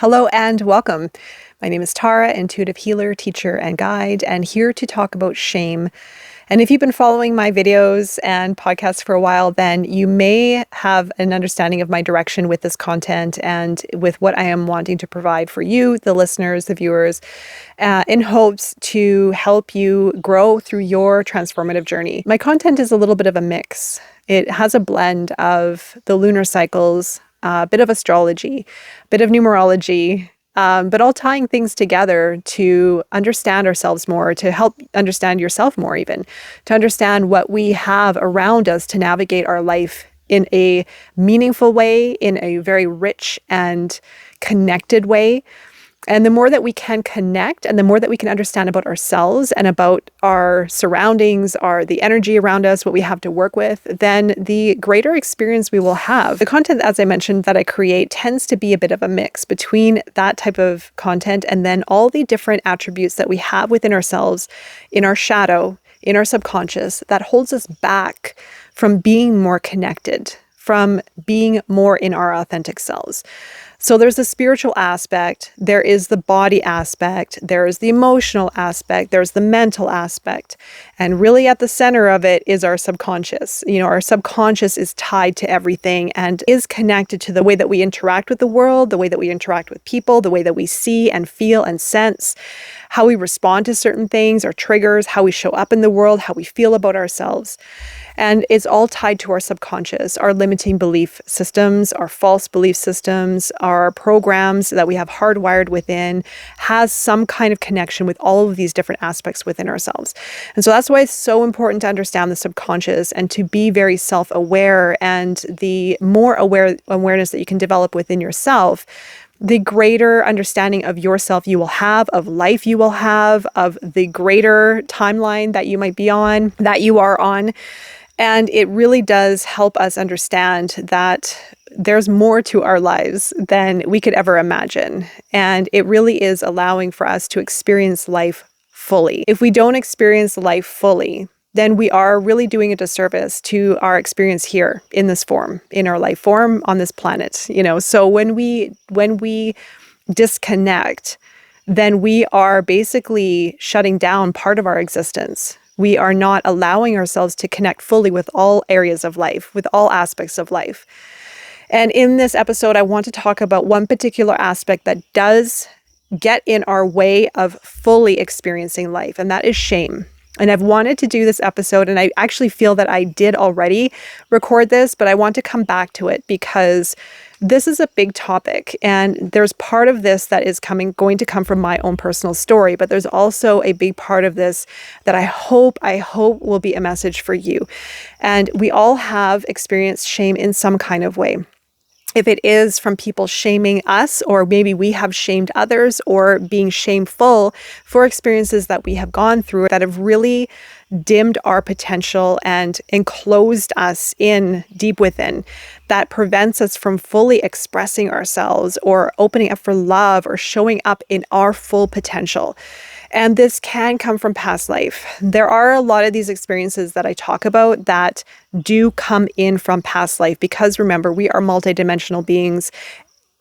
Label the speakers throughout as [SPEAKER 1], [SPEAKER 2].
[SPEAKER 1] Hello and welcome. My name is Tara, intuitive healer, teacher, and guide, and here to talk about shame. And if you've been following my videos and podcasts for a while, then you may have an understanding of my direction with this content and with what I am wanting to provide for you, the listeners, the viewers, in hopes to help you grow through your transformative journey. My content is a little bit of a mix. It has a blend of the lunar cycles, a bit of astrology, a bit of numerology, but all tying things together to understand ourselves more, to help understand yourself more even, to understand what we have around us to navigate our life in a meaningful way, in a very rich and connected way. And the more that we can connect and the more that we can understand about ourselves and about our surroundings, the energy around us, what we have to work with, then the greater experience we will have. The content, as I mentioned, that I create tends to be a bit of a mix between that type of content and then all the different attributes that we have within ourselves, in our shadow, in our subconscious, that holds us back from being more connected, from being more in our authentic selves. So there's the spiritual aspect, there is the body aspect, there is the emotional aspect, there's the mental aspect. And really at the center of it is our subconscious. Our subconscious is tied to everything and is connected to the way that we interact with the world, the way that we interact with people, the way that we see and feel and sense, how we respond to certain things, our triggers, how we show up in the world, how we feel about ourselves. And it's all tied to our subconscious, our limiting belief systems, our false belief systems, our programs that we have hardwired within has some kind of connection with all of these different aspects within ourselves. And so that's why it's so important to understand the subconscious and to be very self-aware. And the more awareness that you can develop within yourself, the greater understanding of yourself you will have, of life you will have, of the greater timeline that you might be on, that you are on. And it really does help us understand that there's more to our lives than we could ever imagine. And it really is allowing for us to experience life fully. If we don't experience life fully, then we are really doing a disservice to our experience here in this form, in our life form on this planet. So when we disconnect, then we are basically shutting down part of our existence. We are not allowing ourselves to connect fully with all areas of life, with all aspects of life. And in this episode, I want to talk about one particular aspect that does get in our way of fully experiencing life, and that is shame. And I've wanted to do this episode, and I actually feel that I did already record this, but I want to come back to it because this is a big topic. And there's part of this that is going to come from my own personal story, but there's also a big part of this that I hope will be a message for you. And we all have experienced shame in some kind of way. If it is from people shaming us, or maybe we have shamed others, or being shameful for experiences that we have gone through that have really dimmed our potential and enclosed us in deep within, that prevents us from fully expressing ourselves or opening up for love or showing up in our full potential. And this can come from past life. There are a lot of these experiences that I talk about that do come in from past life because remember, we are multidimensional beings.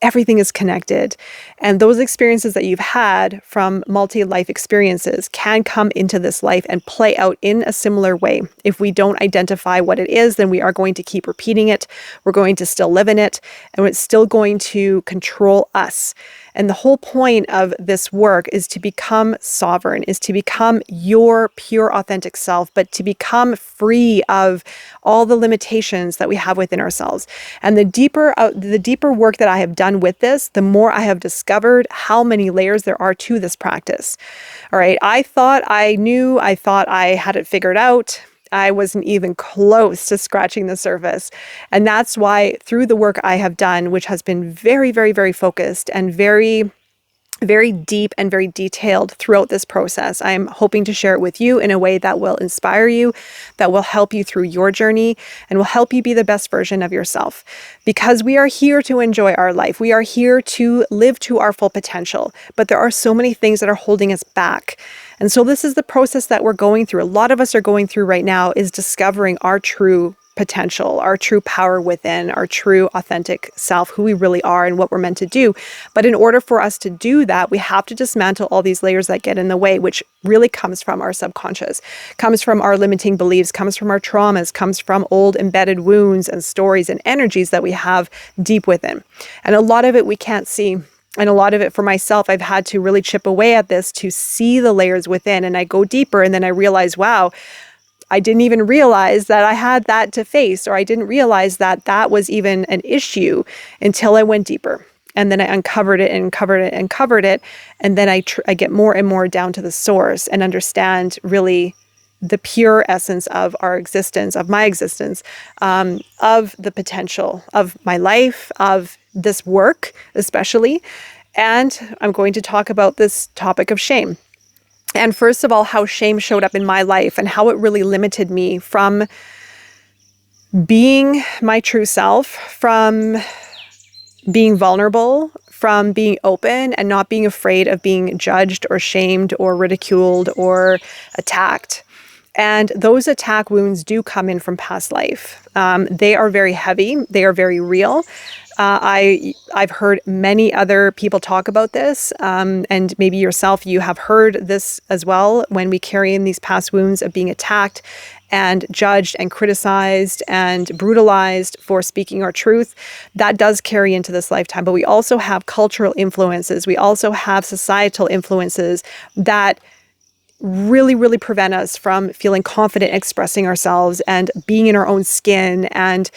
[SPEAKER 1] Everything is connected. And those experiences that you've had from multi-life experiences can come into this life and play out in a similar way. If we don't identify what it is, then we are going to keep repeating it. We're going to still live in it, and it's still going to control us. And the whole point of this work is to become sovereign, is to become your pure, authentic self, but to become free of all the limitations that we have within ourselves. And the deeper work that I have done with this, the more I have discovered how many layers there are to this practice. All right, I thought I knew, I thought I had it figured out. I wasn't even close to scratching the surface. And that's why through the work I have done, which has been very, very, very focused and very, very deep and very detailed throughout this process, I'm hoping to share it with you in a way that will inspire you, that will help you through your journey, and will help you be the best version of yourself. Because we are here to enjoy our life. We are here to live to our full potential. But there are so many things that are holding us back. And so this is the process that we're going through. A lot of us are going through right now is discovering our true potential, our true power within, our true authentic self, who we really are and what we're meant to do. But in order for us to do that, we have to dismantle all these layers that get in the way, which really comes from our subconscious, comes from our limiting beliefs, comes from our traumas, comes from old embedded wounds and stories and energies that we have deep within. And a lot of it we can't see. And a lot of it for myself, I've had to really chip away at this to see the layers within. And I go deeper and then I realize, wow, I didn't even realize that I had that to face, or I didn't realize that that was even an issue until I went deeper. And then I uncovered it and uncovered it and uncovered it. And then I get more and more down to the source and understand really the pure essence of our existence, of my existence, of the potential of my life, of this work especially. And I'm going to talk about this topic of shame. And first of all, how shame showed up in my life and how it really limited me from being my true self, from being vulnerable, from being open and not being afraid of being judged or shamed or ridiculed or attacked. And those attack wounds do come in from past life. They are very heavy. They are very real. I've heard many other people talk about this, and maybe yourself, you have heard this as well. When we carry in these past wounds of being attacked and judged and criticized and brutalized for speaking our truth, that does carry into this lifetime. But we also have cultural influences. We also have societal influences that really, really prevent us from feeling confident expressing ourselves and being in our own skin and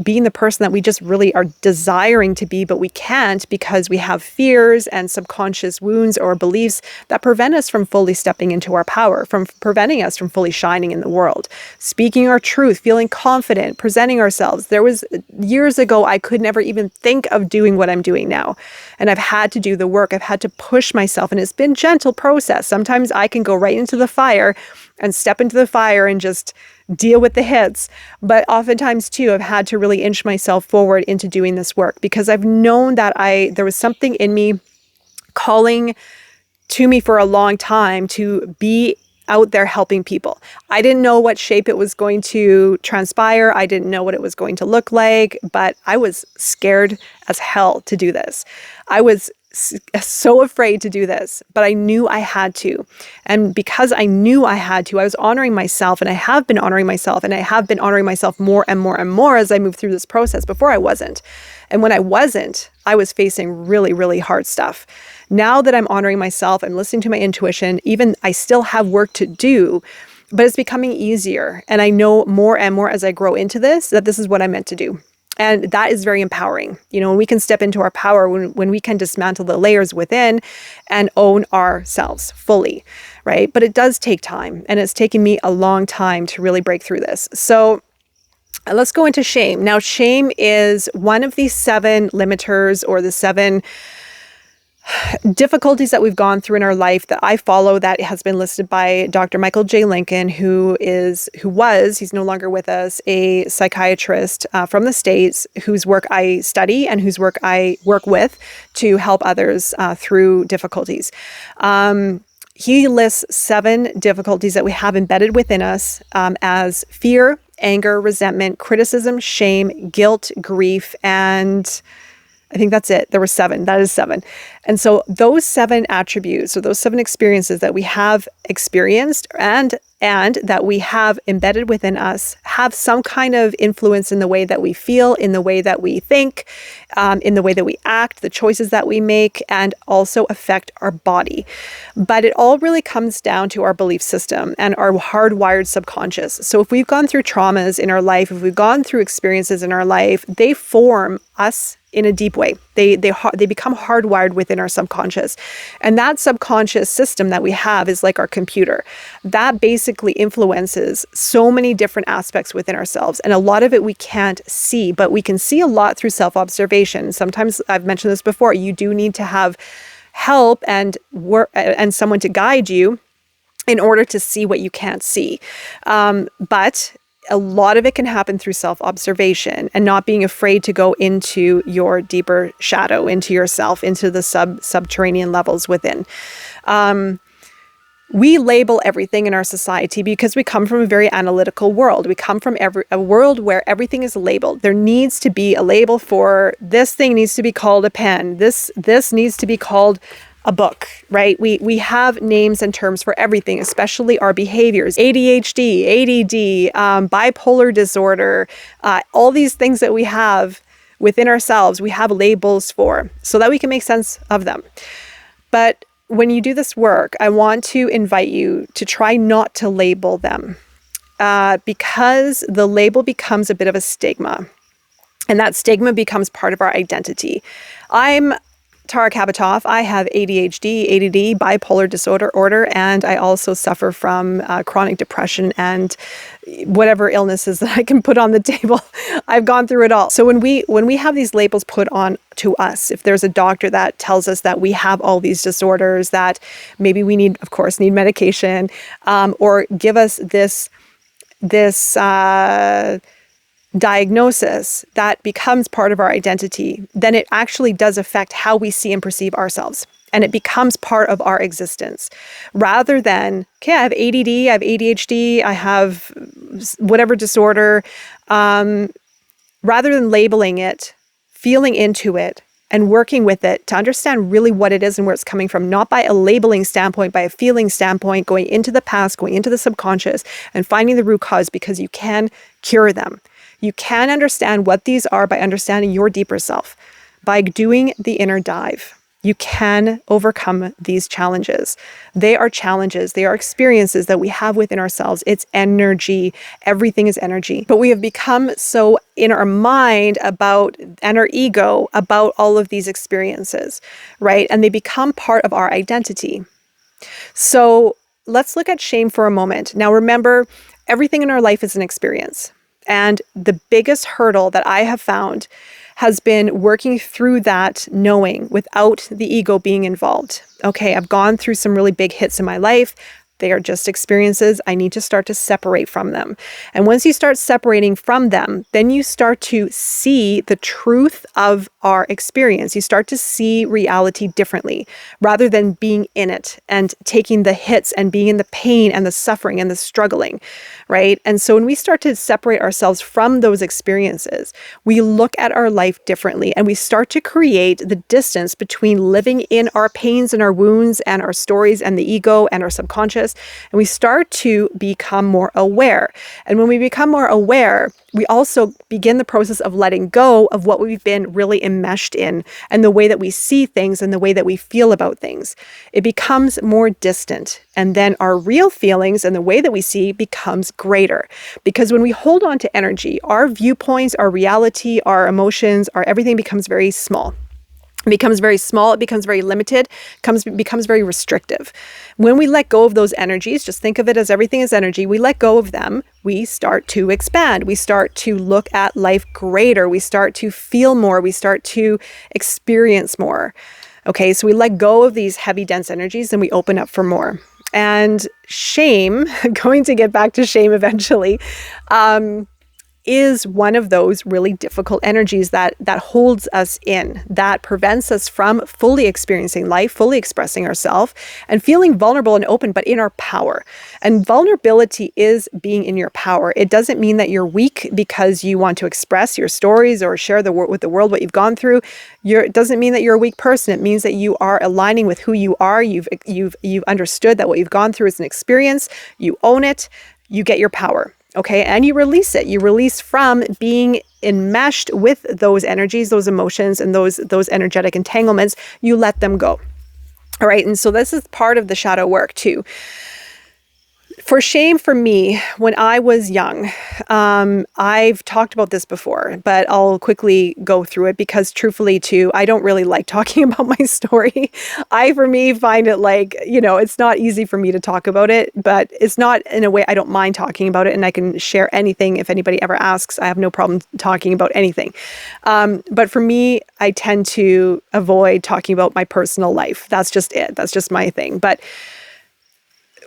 [SPEAKER 1] being the person that we just really are desiring to be, but we can't because we have fears and subconscious wounds or beliefs that prevent us from fully stepping into our power, from preventing us from fully shining in the world, speaking our truth, feeling confident, presenting ourselves. There was years ago, I could never even think of doing what I'm doing now. And I've had to do the work. I've had to push myself, and it's been a gentle process. Sometimes I can go right into the fire and step into the fire and just deal with the hits. But oftentimes too, I've had to really inch myself forward into doing this work because I've known that there was something in me calling to me for a long time to be out there helping people. I didn't know what shape it was going to transpire. I didn't know what it was going to look like, but I was scared as hell to do this. I was so afraid to do this, but I knew I had to. And because I knew I had to, I was honoring myself, and I have been honoring myself, and I have been honoring myself more and more and more as I move through this process. Before I wasn't. And when I wasn't, I was facing really, really hard stuff. Now that I'm honoring myself and listening to my intuition, even I still have work to do, but it's becoming easier. And I know more and more as I grow into this, that this is what I'm meant to do. And that is very empowering. You know, when we can step into our power, when we can dismantle the layers within and own ourselves fully, right? But it does take time, and it's taken me a long time to really break through this. So let's go into shame. Now, shame is one of these 7 limiters, or the 7 difficulties that we've gone through in our life that I follow, that has been listed by Dr. Michael J. Lincoln, he's no longer with us, a psychiatrist from the States, whose work I study and whose work I work with to help others through difficulties. He lists 7 difficulties that we have embedded within us as fear, anger, resentment, criticism, shame, guilt, grief, and I think that's it. There were 7. That is 7. And so those 7 attributes, or those 7 experiences that we have experienced and that we have embedded within us, have some kind of influence in the way that we feel, in the way that we think, in the way that we act, the choices that we make, and also affect our body. But it all really comes down to our belief system and our hardwired subconscious. So if we've gone through traumas in our life, if we've gone through experiences in our life, they form us in a deep way. They become hardwired within our subconscious. And that subconscious system that we have is like our computer. That basically influences so many different aspects within ourselves. And a lot of it we can't see, but we can see a lot through self-observation. Sometimes, I've mentioned this before, you do need to have help and someone to guide you in order to see what you can't see. But a lot of it can happen through self-observation and not being afraid to go into your deeper shadow, into yourself, into the subterranean levels within. We label everything in our society because we come from a very analytical world. We come from a world where everything is labeled. There needs to be a label for this thing needs to be called a pen. This needs to be called a book, right? We have names and terms for everything, especially our behaviors. ADHD, ADD, bipolar disorder, all these things that we have within ourselves, we have labels for so that we can make sense of them. But when you do this work, I want to invite you to try not to label them because the label becomes a bit of a stigma. And that stigma becomes part of our identity. I'm Tara Kabatoff. I have ADHD, ADD, bipolar disorder, and I also suffer from chronic depression and whatever illnesses that I can put on the table. I've gone through it all. So when we have these labels put on to us, if there's a doctor that tells us that we have all these disorders, that maybe we need medication, or give us this diagnosis that becomes part of our identity, then it actually does affect how we see and perceive ourselves. And it becomes part of our existence. Rather than, okay, I have ADD, I have ADHD, I have whatever disorder, rather than labeling it, feeling into it, and working with it to understand really what it is and where it's coming from, not by a labeling standpoint, by a feeling standpoint, going into the past, going into the subconscious, and finding the root cause, because you can cure them. You can understand what these are by understanding your deeper self. By doing the inner dive, you can overcome these challenges. They are challenges. They are experiences that we have within ourselves. It's energy. Everything is energy. But we have become so in our mind about, and our ego about all of these experiences, right? And they become part of our identity. So let's look at shame for a moment. Now, remember, everything in our life is an experience. And the biggest hurdle that I have found has been working through that knowing without the ego being involved. Okay, I've gone through some really big hits in my life. They are just experiences. I need to start to separate from them. And once you start separating from them, then you start to see the truth of our experience. You start to see reality differently rather than being in it and taking the hits and being in the pain and the suffering and the struggling, right? And so when we start to separate ourselves from those experiences, we look at our life differently and we start to create the distance between living in our pains and our wounds and our stories and the ego and our subconscious. And we start to become more aware. And when we become more aware, we also begin the process of letting go of what we've been really enmeshed in and the way that we see things and the way that we feel about things. It becomes more distant. And then our real feelings and the way that we see becomes greater. Because when we hold on to energy, our viewpoints, our reality, our emotions, our everything becomes very small. It becomes very small, it becomes very limited, becomes very restrictive. When we let go of those energies, just think of it as everything is energy, we let go of them, we start to expand. We start to look at life greater. We start to feel more. We start to experience more. Okay, so we let go of these heavy, dense energies and we open up for more. And shame, going to get back to shame eventually, is one of those really difficult energies that holds us in, that prevents us from fully experiencing life, fully expressing ourselves, and feeling vulnerable and open, but in our power. And vulnerability is being in your power. It doesn't mean that you're weak because you want to express your stories or share with the world what you've gone through. It doesn't mean that you're a weak person. It means that you are aligning with who you are. You've understood that what you've gone through is an experience. You own it. You get your power. Okay, and you release it. You release from being enmeshed with those energies, those emotions, and those energetic entanglements. You let them go. All right, and so this is part of the shadow work too. For shame, for me, when I was young, I've talked about this before, but I'll quickly go through it because truthfully too, I don't really like talking about my story. For me, find it like, it's not easy for me to talk about it, but it's not in a way I don't mind talking about it and I can share anything if anybody ever asks. I have no problem talking about anything. But for me, I tend to avoid talking about my personal life. That's just it. That's just my thing. But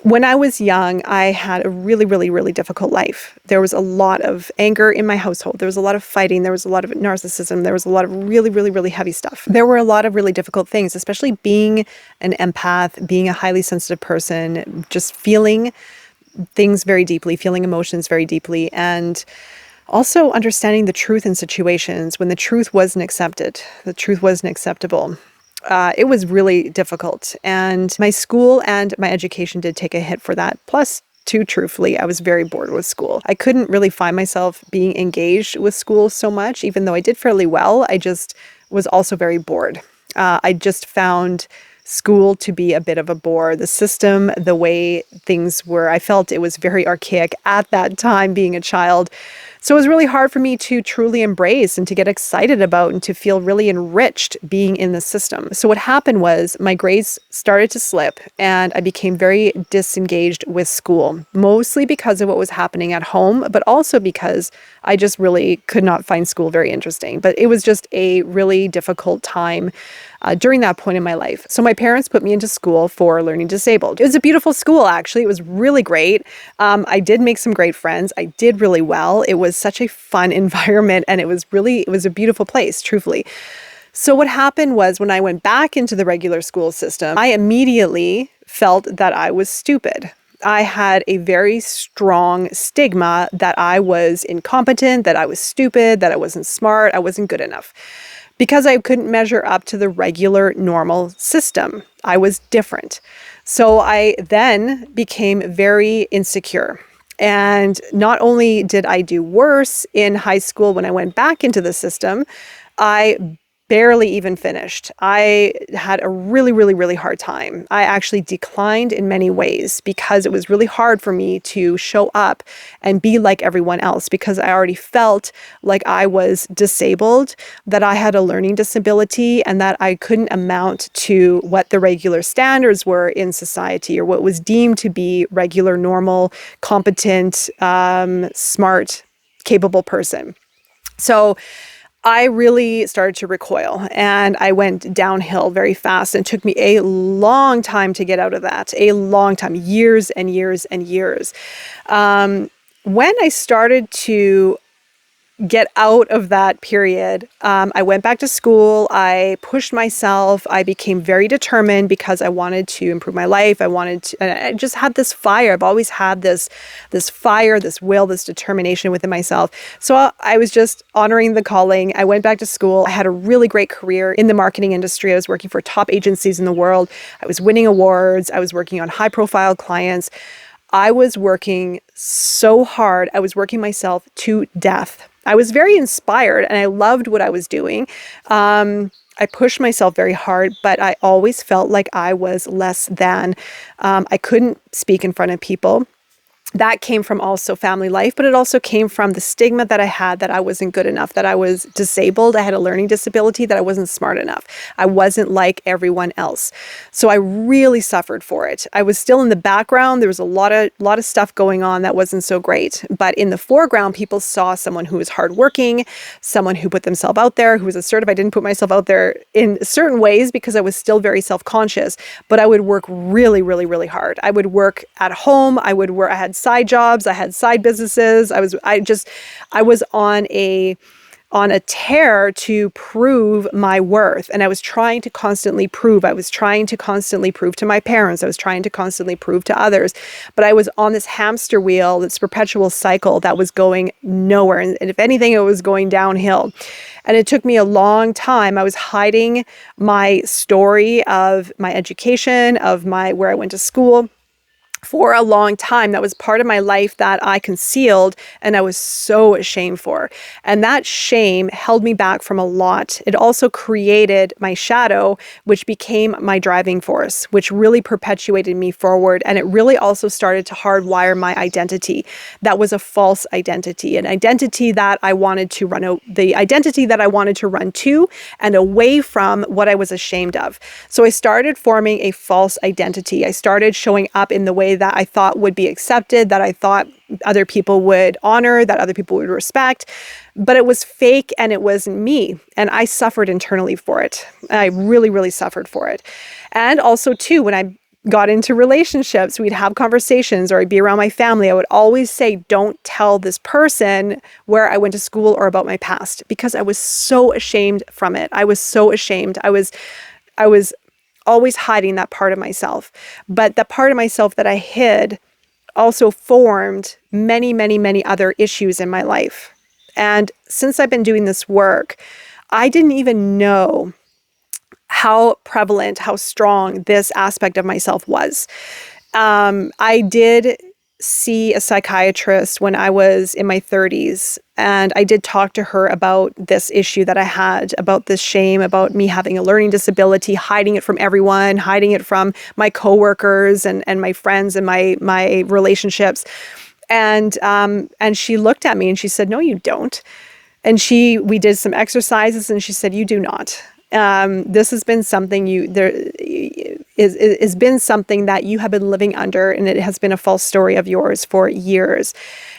[SPEAKER 1] When I was young, I had a really, really, really difficult life. There was a lot of anger in my household. There was a lot of fighting. There was a lot of narcissism. There was a lot of really, really, really heavy stuff. There were a lot of really difficult things, especially being an empath, being a highly sensitive person, just feeling things very deeply, feeling emotions very deeply, and also understanding the truth in situations when the truth wasn't accepted, the truth wasn't acceptable. It was really difficult. And my school and my education did take a hit for that. Plus, too truthfully, I was very bored with school. I couldn't really find myself being engaged with school so much, even though I did fairly well. I just was also very bored. I just found school to be a bit of a bore. The system, the way things were, I felt it was very archaic at that time being a child. So it was really hard for me to truly embrace and to get excited about and to feel really enriched being in the system. So what happened was my grades started to slip and I became very disengaged with school, mostly because of what was happening at home, but also because I just really could not find school very interesting. But it was just a really difficult time during that point in my life. So my parents put me into school for learning disabled. It was a beautiful school, actually. It was really great. I did make some great friends. I did really well. It was such a fun environment and it was a beautiful place, truthfully. So what happened was when I went back into the regular school system, I immediately felt that I was stupid. I had a very strong stigma that I was incompetent, that I was stupid, that I wasn't smart, I wasn't good enough. Because I couldn't measure up to the regular normal system. I was different. So I then became very insecure. And not only did I do worse in high school when I went back into the system, I barely even finished. I had a really, really, really hard time. I actually declined in many ways because it was really hard for me to show up and be like everyone else because I already felt like I was disabled, that I had a learning disability, and that I couldn't amount to what the regular standards were in society or what was deemed to be regular, normal, competent, smart, capable person. So I really started to recoil and I went downhill very fast, and it took me a long time to get out of that, a long time, years and years and years. When I started to get out of that period, I went back to school. I pushed myself. I became very determined because I wanted to improve my life. I just had this fire. I've always had this fire, this will, this determination within myself. So I was just honoring the calling. I went back to school. I had a really great career in the marketing industry. I was working for top agencies in the world. I was winning awards. I was working on high profile clients. I was working so hard. I was working myself to death. I was very inspired and I loved what I was doing. I pushed myself very hard, but I always felt like I was less than. I couldn't speak in front of people. That came from also family life, but it also came from the stigma that I had that I wasn't good enough, that I was disabled. I had a learning disability, that I wasn't smart enough. I wasn't like everyone else. So I really suffered for it. I was still in the background. There was a lot of stuff going on that wasn't so great. But in the foreground, people saw someone who was hardworking, someone who put themselves out there, who was assertive. I didn't put myself out there in certain ways because I was still very self-conscious, but I would work really, really, really hard. I would work at home. I had side jobs. I had side businesses. I was on a tear to prove my worth. And I was trying to constantly prove. I was trying to constantly prove to my parents. I was trying to constantly prove to others. But I was on this hamster wheel, this perpetual cycle that was going nowhere. And if anything, it was going downhill. And it took me a long time. I was hiding my story of my education, of where I went to school, for a long time. That was part of my life that I concealed and I was so ashamed for. And that shame held me back from a lot. It also created my shadow, which became my driving force, which really perpetuated me forward. And it really also started to hardwire my identity. That was a false identity, an identity that I wanted to run to and away from what I was ashamed of. So I started forming a false identity. I started showing up in the way that I thought would be accepted, that I thought other people would honor, that other people would respect, but it was fake and it wasn't me. And I suffered internally for it. I really, really suffered for it. And also too, when I got into relationships, we'd have conversations, or I'd be around my family, I would always say, don't tell this person where I went to school or about my past, because I was so ashamed from it. I was so ashamed. I was always hiding that part of myself. But that part of myself that I hid also formed many, many, many other issues in my life. And since I've been doing this work, I didn't even know how prevalent, how strong this aspect of myself was. I did see a psychiatrist when I was in my 30s, and I did talk to her about this issue that I had, about this shame, about me having a learning disability, hiding it from everyone, hiding it from my coworkers and my friends and my relationships. And she looked at me and she said, "No, you don't." And we did some exercises and she said, "You do not. This has been something has been something that you have been living under, and it has been a false story of yours for years."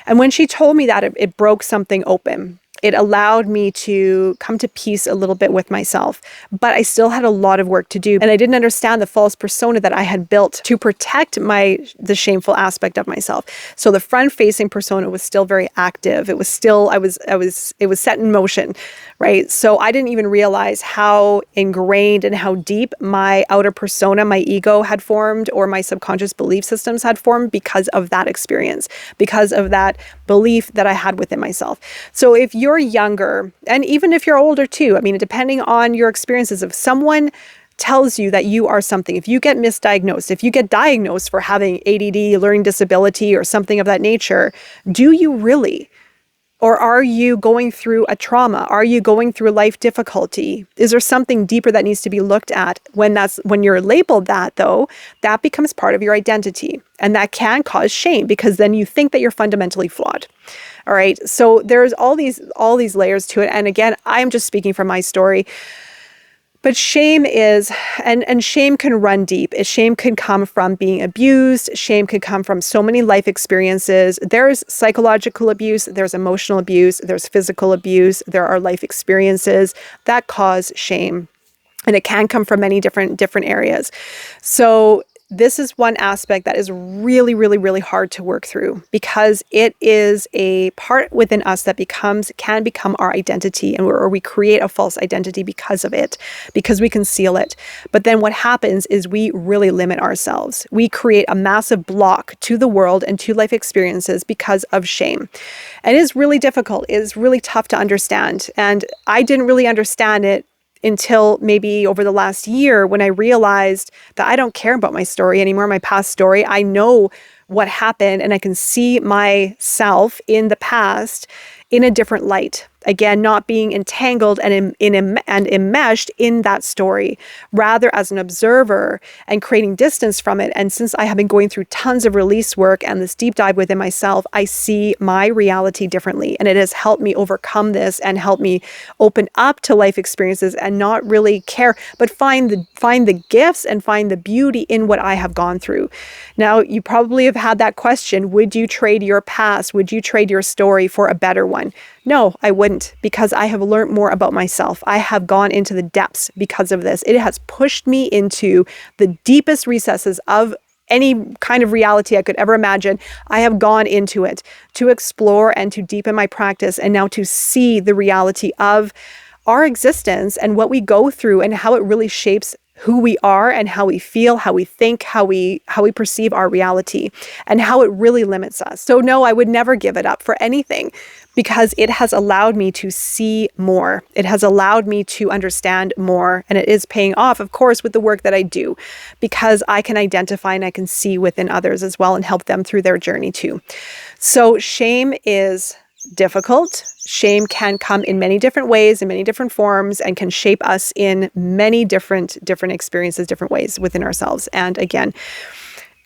[SPEAKER 1] And when she told me that, it broke something open. It allowed me to come to peace a little bit with myself, but I still had a lot of work to do. And I didn't understand the false persona that I had built to protect the shameful aspect of myself. So the front-facing persona was still very active. It was still, it was set in motion, right? So I didn't even realize how ingrained and how deep my outer persona, my ego had formed, or my subconscious belief systems had formed because of that experience, because of that belief that I had within myself. So if you're younger, and even if you're older too, I mean, depending on your experiences, if someone tells you that you are something, if you get misdiagnosed, if you get diagnosed for having ADD, learning disability, or something of that nature, do you really? Or are you going through a trauma? Are you going through a life difficulty? Is there something deeper that needs to be looked at? When you're labeled that, though, that becomes part of your identity. And that can cause shame, because then you think that you're fundamentally flawed. All right. So there's all these layers to it. And again, I'm just speaking from my story. But shame is, and shame can run deep. Shame can come from being abused. Shame can come from so many life experiences. There's psychological abuse, there's emotional abuse, there's physical abuse, there are life experiences that cause shame. And it can come from many different areas. So this is one aspect that is really, really, really hard to work through, because it is a part within us that can become our identity, or we create a false identity because of it, because we conceal it. But then what happens is we really limit ourselves. We create a massive block to the world and to life experiences because of shame. And it is really difficult. It is really tough to understand. And I didn't really understand it until maybe over the last year, when I realized that I don't care about my story anymore, my past story. I know what happened, and I can see myself in the past in a different light. Again, not being entangled and enmeshed in that story, rather as an observer and creating distance from it. And since I have been going through tons of release work and this deep dive within myself, I see my reality differently. And it has helped me overcome this and help me open up to life experiences and not really care, but find the gifts and find the beauty in what I have gone through. Now, you probably have had that question: would you trade your past? Would you trade your story for a better one? No, I wouldn't, because I have learned more about myself. I have gone into the depths because of this. It has pushed me into the deepest recesses of any kind of reality I could ever imagine. I have gone into it to explore and to deepen my practice, and now to see the reality of our existence and what we go through and how it really shapes who we are and how we feel, how we think, how we perceive our reality, and how it really limits us. So no, I would never give it up for anything, because it has allowed me to see more. It has allowed me to understand more, and it is paying off, of course, with the work that I do, because I can identify and I can see within others as well and help them through their journey too. So shame is difficult. Shame can come in many different ways, in many different forms, and can shape us in many different experiences, different ways within ourselves. And again,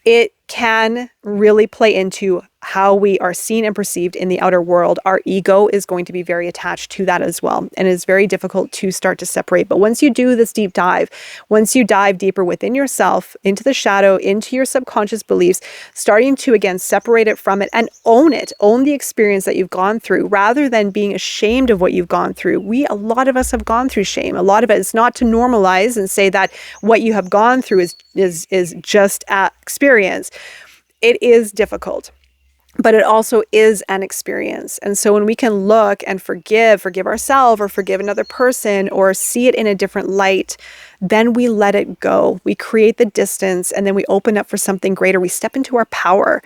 [SPEAKER 1] it can really play into how we are seen and perceived in the outer world, our ego is going to be very attached to that as well. And it's very difficult to start to separate. But once you do this deep dive, once you dive deeper within yourself, into the shadow, into your subconscious beliefs, starting to, again, separate it from it and own it, own the experience that you've gone through, rather than being ashamed of what you've gone through. A lot of us have gone through shame. A lot of it is not to normalize and say that what you have gone through is just an experience. It is difficult, but it also is an experience. And so when we can look and forgive ourselves or forgive another person or see it in a different light, then we let it go. We create the distance, and then we open up for something greater. We step into our power.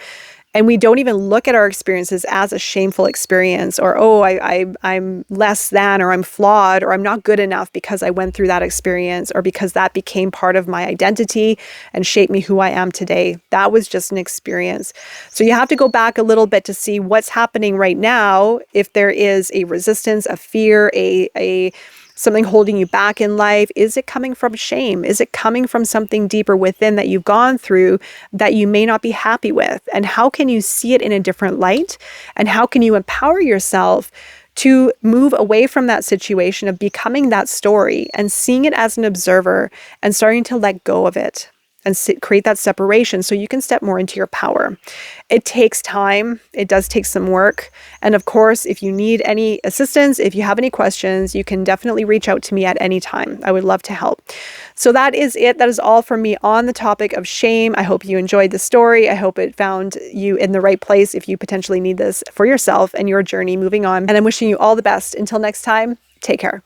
[SPEAKER 1] And we don't even look at our experiences as a shameful experience, or, oh, I'm less than, or I'm flawed, or I'm not good enough because I went through that experience, or because that became part of my identity and shaped me who I am today. That was just an experience. So you have to go back a little bit to see what's happening right now. If there is a resistance, a fear, a something holding you back in life, is it coming from shame? Is it coming from something deeper within that you've gone through that you may not be happy with? And how can you see it in a different light? And how can you empower yourself to move away from that situation of becoming that story and seeing it as an observer and starting to let go of it and create that separation so you can step more into your power? It takes time. It does take some work. And of course, if you need any assistance, if you have any questions, you can definitely reach out to me at any time. I would love to help. So that is it. That is all from me on the topic of shame. I hope you enjoyed the story. I hope it found you in the right place if you potentially need this for yourself and your journey moving on. And I'm wishing you all the best. Until next time, take care.